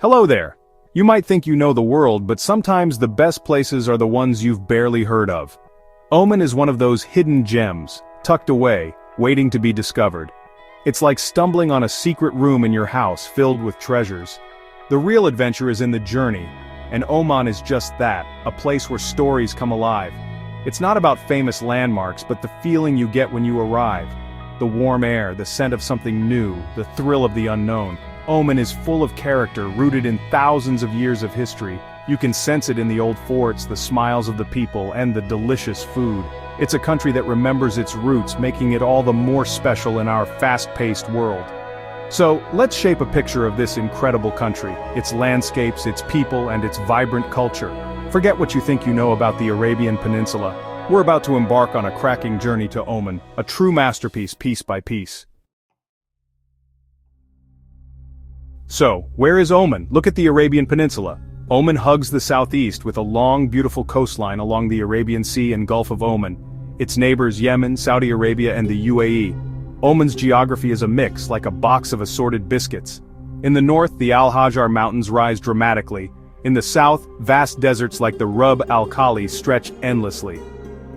Hello there. You might think you know the world, but sometimes the best places are the ones you've barely heard of. Oman is one of those hidden gems, tucked away, waiting to be discovered. It's like stumbling on a secret room in your house filled with treasures. The real adventure is in the journey, and Oman is just that, a place where stories come alive. It's not about famous landmarks, but the feeling you get when you arrive. The warm air, the scent of something new, the thrill of the unknown. Oman is full of character, rooted in thousands of years of history. You can sense it in the old forts, the smiles of the people, and the delicious food. It's a country that remembers its roots, making it all the more special in our fast-paced world. So, let's shape a picture of this incredible country, its landscapes, its people, and its vibrant culture. Forget what you think you know about the Arabian Peninsula. We're about to embark on a cracking journey to Oman, a true masterpiece piece by piece. So, where is Oman? Look at the Arabian Peninsula. Oman hugs the southeast with a long, beautiful coastline along the Arabian Sea and Gulf of Oman. Its neighbors Yemen, Saudi Arabia, and the UAE. Oman's geography is a mix, like a box of assorted biscuits. In the north, the Al Hajar Mountains rise dramatically. In the south, vast deserts like the Rub al Khali stretch endlessly.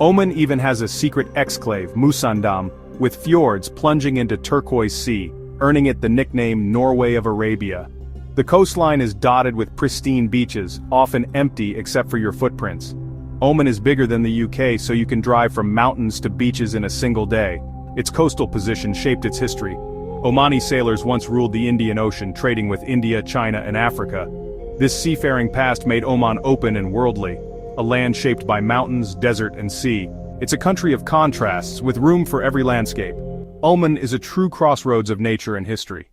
Oman even has a secret exclave, Musandam, with fjords plunging into turquoise sea, earning it the nickname Norway of Arabia. The coastline is dotted with pristine beaches, often empty except for your footprints. Oman is bigger than the UK, so you can drive from mountains to beaches in a single day. Its coastal position shaped its history. Omani sailors once ruled the Indian Ocean, trading with India, China, and Africa. This seafaring past made Oman open and worldly, a land shaped by mountains, desert, and sea. It's a country of contrasts, with room for every landscape. Oman is a true crossroads of nature and history.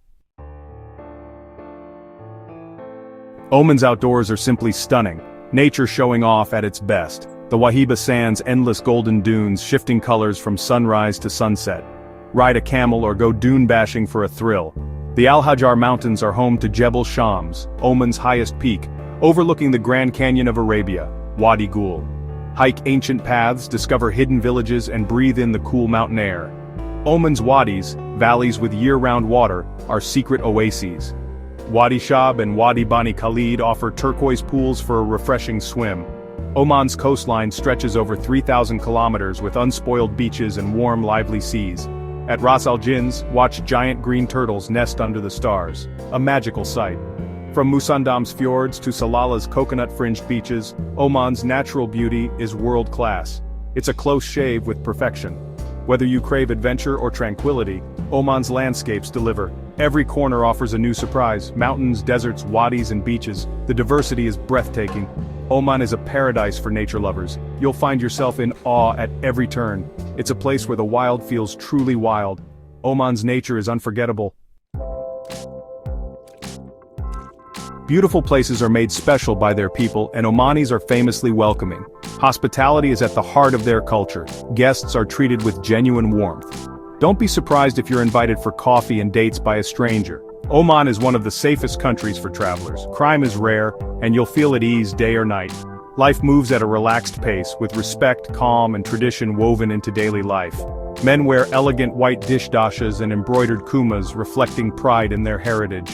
Oman's outdoors are simply stunning, nature showing off at its best. The Wahiba Sands' endless golden dunes, shifting colors from sunrise to sunset. Ride a camel or go dune bashing for a thrill. The Al Hajar Mountains are home to Jebel Shams, Oman's highest peak, overlooking the Grand Canyon of Arabia, Wadi Ghul. Hike ancient paths, discover hidden villages, and breathe in the cool mountain air. Oman's wadis, valleys with year-round water, are secret oases. Wadi Shab and Wadi Bani Khalid offer turquoise pools for a refreshing swim. Oman's coastline stretches over 3,000 kilometers with unspoiled beaches and warm, lively seas. At Ras Al Jins, watch giant green turtles nest under the stars, a magical sight. From Musandam's fjords to Salala's coconut-fringed beaches, Oman's natural beauty is world-class. It's a close shave with perfection. Whether you crave adventure or tranquility, Oman's landscapes deliver. Every corner offers a new surprise: mountains, deserts, wadis, and beaches. The diversity is breathtaking. Oman is a paradise for nature lovers. You'll find yourself in awe at every turn. It's a place where the wild feels truly wild. Oman's nature is unforgettable. Beautiful places are made special by their people, and Omanis are famously welcoming. Hospitality is at the heart of their culture. Guests are treated with genuine warmth. Don't be surprised if you're invited for coffee and dates by a stranger. Oman is one of the safest countries for travelers. Crime is rare, and you'll feel at ease day or night. Life moves at a relaxed pace, with respect, calm, and tradition woven into daily life. Men wear elegant white dish dashas and embroidered kumas, reflecting pride in their heritage.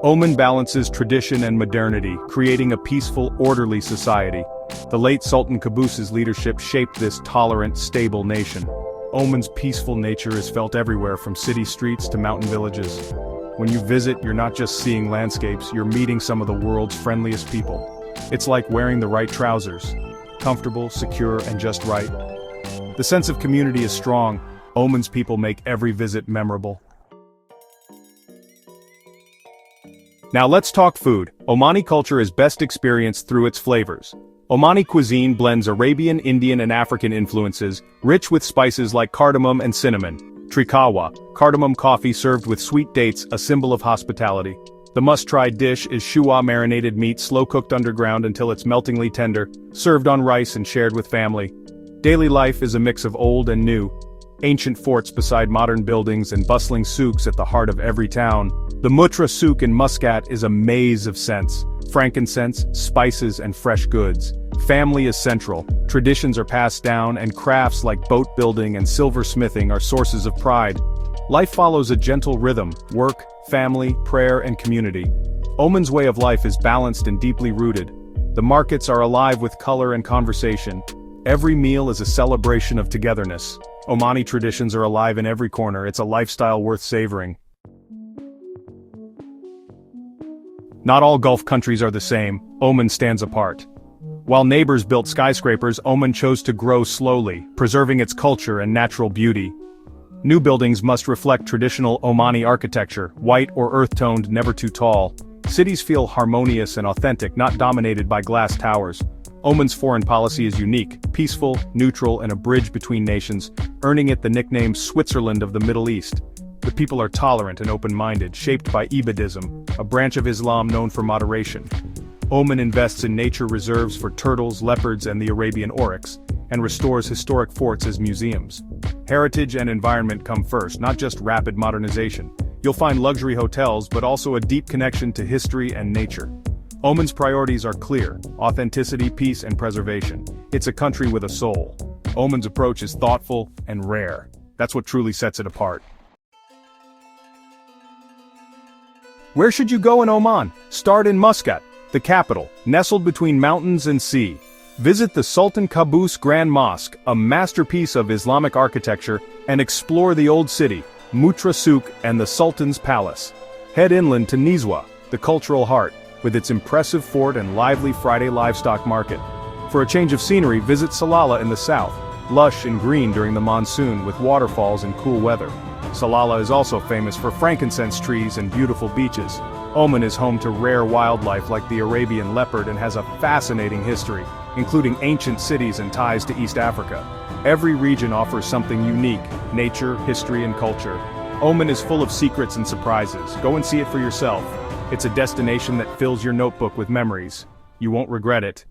Oman balances tradition and modernity, creating a peaceful, orderly society. The late Sultan Qaboos's leadership shaped this tolerant, stable nation. Oman's peaceful nature is felt everywhere, from city streets to mountain villages. When you visit, you're not just seeing landscapes, you're meeting some of the world's friendliest people. It's like wearing the right trousers. Comfortable, secure, and just right. The sense of community is strong. Oman's people make every visit memorable. Now let's talk food. Omani culture is best experienced through its flavors. Omani cuisine blends Arabian, Indian, and African influences, rich with spices like cardamom and cinnamon. Trikawa, cardamom coffee served with sweet dates, a symbol of hospitality. The must-try dish is shuwa marinated meat, slow-cooked underground until it's meltingly tender, served on rice and shared with family. Daily life is a mix of old and new. Ancient forts beside modern buildings and bustling souks at the heart of every town. The Mutra souk in Muscat is a maze of scents: frankincense, spices, and fresh goods. Family is central. Traditions are passed down, and crafts like boat building and silversmithing are sources of pride. Life follows a gentle rhythm: work, family, prayer, and community. Oman's way of life is balanced and deeply rooted. The markets are alive with color and conversation. Every meal is a celebration of togetherness. Omani traditions are alive in every corner. It's a lifestyle worth savoring. Not all Gulf countries are the same. Oman stands apart. While neighbors built skyscrapers, Oman chose to grow slowly, preserving its culture and natural beauty. New buildings must reflect traditional Omani architecture, white or earth-toned, never too tall. Cities feel harmonious and authentic, not dominated by glass towers. Oman's foreign policy is unique, peaceful, neutral, and a bridge between nations, earning it the nickname Switzerland of the Middle East. The people are tolerant and open-minded, shaped by Ibadism, a branch of Islam known for moderation. Oman invests in nature reserves for turtles, leopards, and the Arabian oryx, and restores historic forts as museums. Heritage and environment come first, not just rapid modernization. You'll find luxury hotels, but also a deep connection to history and nature. Oman's priorities are clear: authenticity, peace, and preservation. It's a country with a soul. Oman's approach is thoughtful and rare. That's what truly sets it apart. Where should you go in Oman? Start in Muscat, the capital, nestled between mountains and sea. Visit the Sultan Qaboos Grand Mosque, a masterpiece of Islamic architecture, and explore the Old City, Mutra Souk, and the Sultan's Palace. Head inland to Nizwa, the cultural heart, with its impressive fort and lively Friday livestock market. For a change of scenery, visit Salalah in the south, lush and green during the monsoon with waterfalls and cool weather. Salalah is also famous for frankincense trees and beautiful beaches. Oman is home to rare wildlife like the Arabian leopard and has a fascinating history, including ancient cities and ties to East Africa. Every region offers something unique: nature, history, and culture. Oman is full of secrets and surprises. Go and see it for yourself. It's a destination that fills your notebook with memories. You won't regret it.